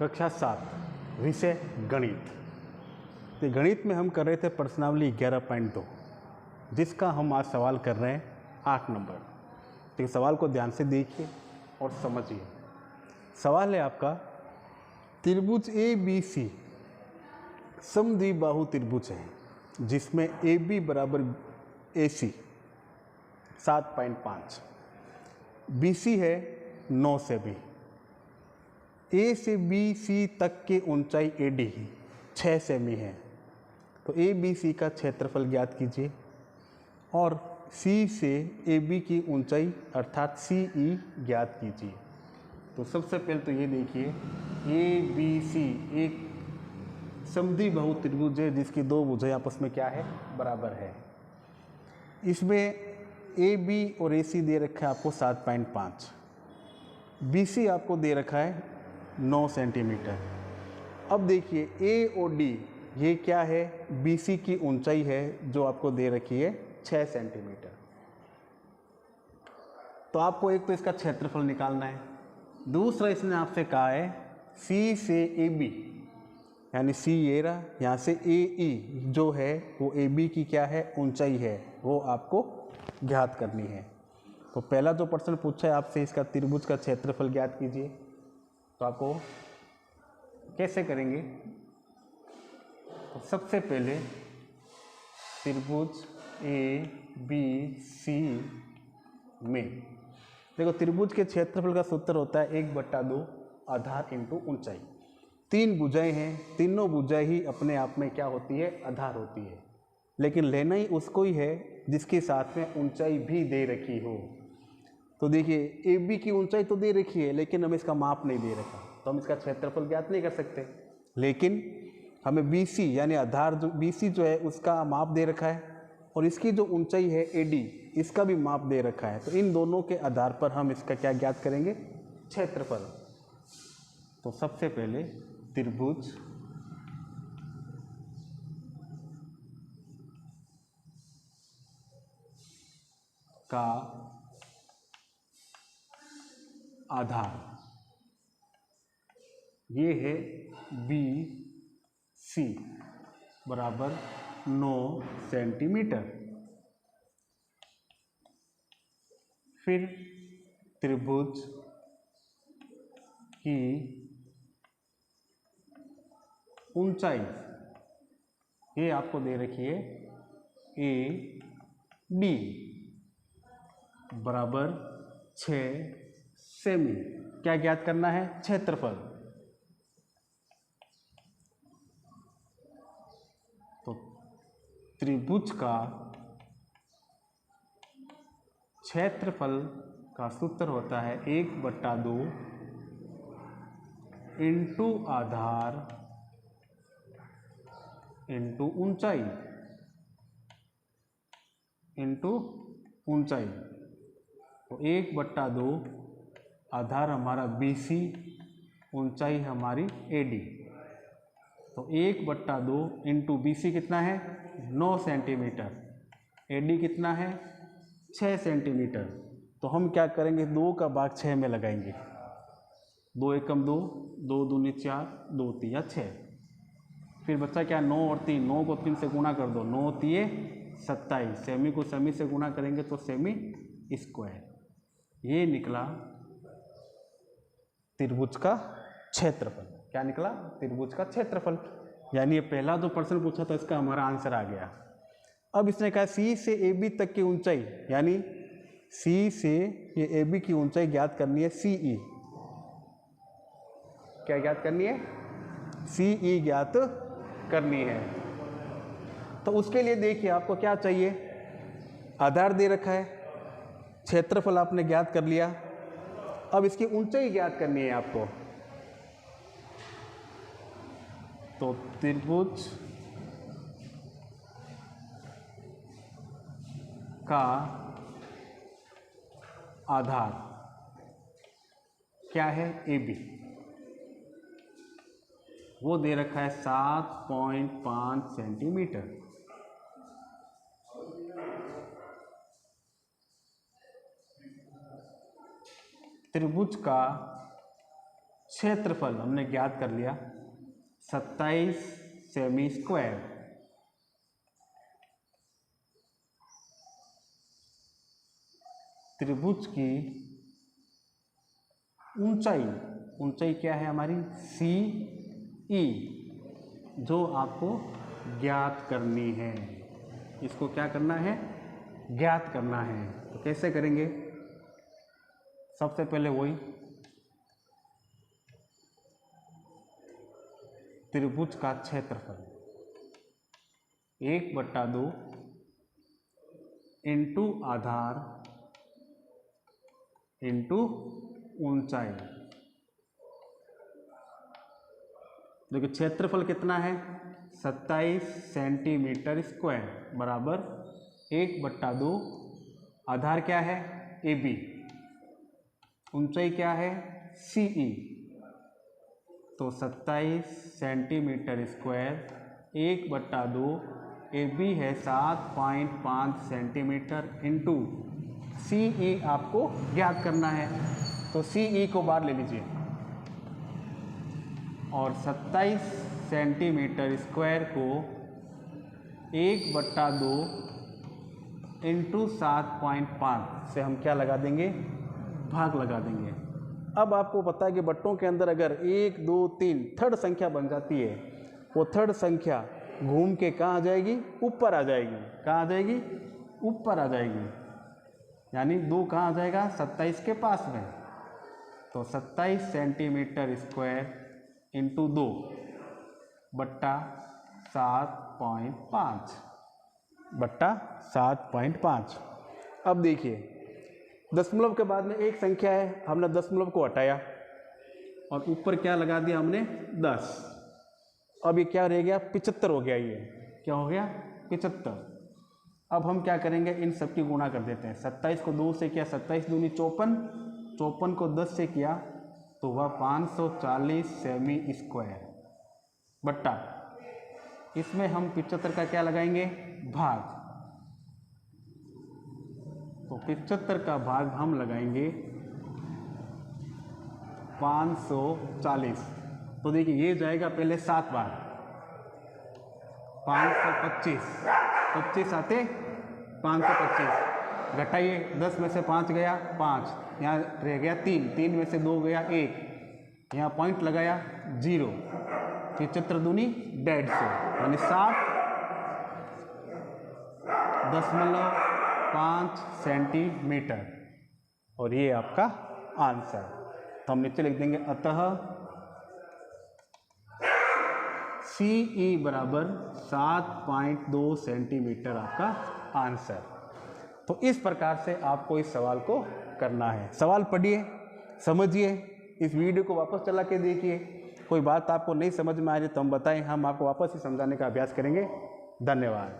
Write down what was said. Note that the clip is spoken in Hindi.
कक्षा 7 विषय गणित। तो गणित में हम कर रहे थे प्रश्नावली 11.2, जिसका हम आज सवाल कर रहे हैं 8 नंबर। तो सवाल को ध्यान से देखिए और समझिए। सवाल है आपका, त्रिभुज ABC समद्विबाहु त्रिभुज है जिसमें AB बराबर AC 7.5, BC है 9 सेमी, A से BC तक की ऊंचाई AD 6 सेमी है। तो ABC का क्षेत्रफल ज्ञात कीजिए और C से AB की ऊंचाई अर्थात CE ज्ञात कीजिए। तो सबसे पहले तो ये देखिए, ABC एक समद्विबाहु त्रिभुज है जिसकी दो भुजाएं आपस में क्या है, बराबर है। इसमें AB और AC दे रखा है आपको 7.5, BC आपको दे रखा है 9 सेंटीमीटर। अब देखिए A और D ये क्या है, BC की ऊंचाई है जो आपको दे रखी है 6 सेंटीमीटर। तो आपको एक तो इसका क्षेत्रफल निकालना है, दूसरा इसने आपसे कहा है C से AB, यानी C ये रहा, यहाँ से AE जो है वो AB की क्या है, ऊंचाई है, वो आपको ज्ञात करनी है। तो पहला जो प्रश्न पूछा है आपसे, इसका त्रिभुज का क्षेत्रफल ज्ञात कीजिए। तो आपको कैसे करेंगे, तो सबसे पहले त्रिभुज ABC में देखो, त्रिभुज के क्षेत्रफल का सूत्र होता है 1/2 आधार इंटू ऊंचाई। 3 भुजाएं हैं, तीनों भुजाएं ही अपने आप में क्या होती है, आधार होती है, लेकिन लेना ही उसको ही है जिसके साथ में ऊंचाई भी दे रखी हो। तो देखिए AB की ऊंचाई तो दे रखी है लेकिन हमें इसका माप नहीं दे रखा, तो हम इसका क्षेत्रफल ज्ञात नहीं कर सकते। लेकिन हमें BC यानी आधार जो BC जो है उसका माप दे रखा है और इसकी जो ऊंचाई है AD इसका भी माप दे रखा है। तो इन दोनों के आधार पर हम इसका क्या ज्ञात करेंगे, क्षेत्रफल। तो सबसे पहले त्रिभुज का आधार ये है BC बराबर 9 सेंटीमीटर। फिर त्रिभुज की ऊंचाई ये आपको दे रखी है AD बराबर 6 सेमी। क्या ज्ञात करना है, क्षेत्रफल। तो त्रिभुज का क्षेत्रफल का सूत्र होता है 1/2 इंटू आधार इंटू ऊंचाई इंटू ऊंचाई। तो 1/2 आधार हमारा BC, ऊंचाई हमारी AD। तो 1/2 इंटू BC कितना है, 9 सेंटीमीटर, AD कितना है, 6 सेंटीमीटर। तो हम क्या करेंगे, 2 का भाग 6 में लगाएंगे। 2 एकम 2, 2 दूनी 4, 2 तिया 6। फिर बच्चा क्या, 9 और 3, 9 को 3 से गुणा कर दो, 9 तिये 27, सेमी को सेमी से गुणा करेंगे तो सेमी स्क्वायर। ये निकला त्रिभुज का क्षेत्रफल। क्या निकला, त्रिभुज का क्षेत्रफल। यानी ये पहला जो प्रश्न पूछा था इसका हमारा आंसर आ गया। अब इसने कहा C से AB तक की ऊंचाई, यानी C से ये AB की ऊंचाई ज्ञात करनी है, CE। क्या ज्ञात करनी है, CE ज्ञात करनी है। तो उसके लिए देखिए आपको क्या चाहिए, आधार दे रखा है, क्षेत्रफल आपने ज्ञात कर लिया, अब इसकी ऊंचाई ज्ञात करनी है आपको। तो त्रिभुज का आधार क्या है, AB, वो दे रखा है 7.5 सेंटीमीटर। त्रिभुज का क्षेत्रफल हमने ज्ञात कर लिया 27 सेमी स्क्वायर। त्रिभुज की ऊंचाई क्या है हमारी CE, जो आपको ज्ञात करनी है। इसको क्या करना है, ज्ञात करना है। तो कैसे करेंगे, सबसे पहले वही त्रिभुज का क्षेत्रफल 1/2 इंटू आधार इंटू ऊंचाई। देखिए क्षेत्रफल कितना है 27 सेंटीमीटर स्क्वायर बराबर 1/2, आधार क्या है AB, ऊंचाई क्या है CE। तो 27 सेंटीमीटर स्क्वायर 1/2, AB है 7.5 सेंटीमीटर इंटू CE आपको ज्ञात करना है। तो CE को बाहर ले लीजिए और 27 सेंटीमीटर स्क्वायर को 1/2 इंटू 7.5 से हम क्या लगा देंगे, भाग लगा देंगे। अब आपको पता है कि बट्टों के अंदर अगर 1, 2, 3 थर्ड संख्या बन जाती है, वो थर्ड संख्या घूम के कहाँ आ जाएगी, ऊपर आ जाएगी। कहाँ आ जाएगी, ऊपर आ जाएगी। यानी 2 कहाँ आ जाएगा 27 के पास में। तो 27 सेंटीमीटर स्क्वायर इंटू 2 बट्टा 7.5 बट्टा 7.5। अब देखिए दशमलव के बाद में एक संख्या है, हमने दशमलव को हटाया और ऊपर क्या लगा दिया हमने 10। अब ये क्या रह गया 75 हो गया। ये क्या हो गया 75। अब हम क्या करेंगे, इन सब की गुणा कर देते हैं। 27 को 2 से किया 27 दूनी 54, 54 को 10 से किया तो वह 540 सेमी स्क्वायर बट्टा, इसमें हम 75 का क्या लगाएंगे, भाग। तो 75 का भाग हम लगाएंगे 540। तो देखिए ये जाएगा पहले 7 बार 525, 25 आते 525, घटाइए 10 में से 5 गया 5, यहाँ रह गया 3, 3 में से 2 गया 1, यहाँ पॉइंट लगाया 0, 75 दूनी 150, यानी 60.5 सेंटीमीटर। और ये आपका आंसर। तो हम नीचे लिख देंगे अतः CE बराबर 7.2 सेंटीमीटर आपका आंसर। तो इस प्रकार से आपको इस सवाल को करना है। सवाल पढ़िए, समझिए, इस वीडियो को वापस चला के देखिए। कोई बात आपको नहीं समझ में आ रही तो हम बताएं, हम आपको वापस ही समझाने का अभ्यास करेंगे। धन्यवाद।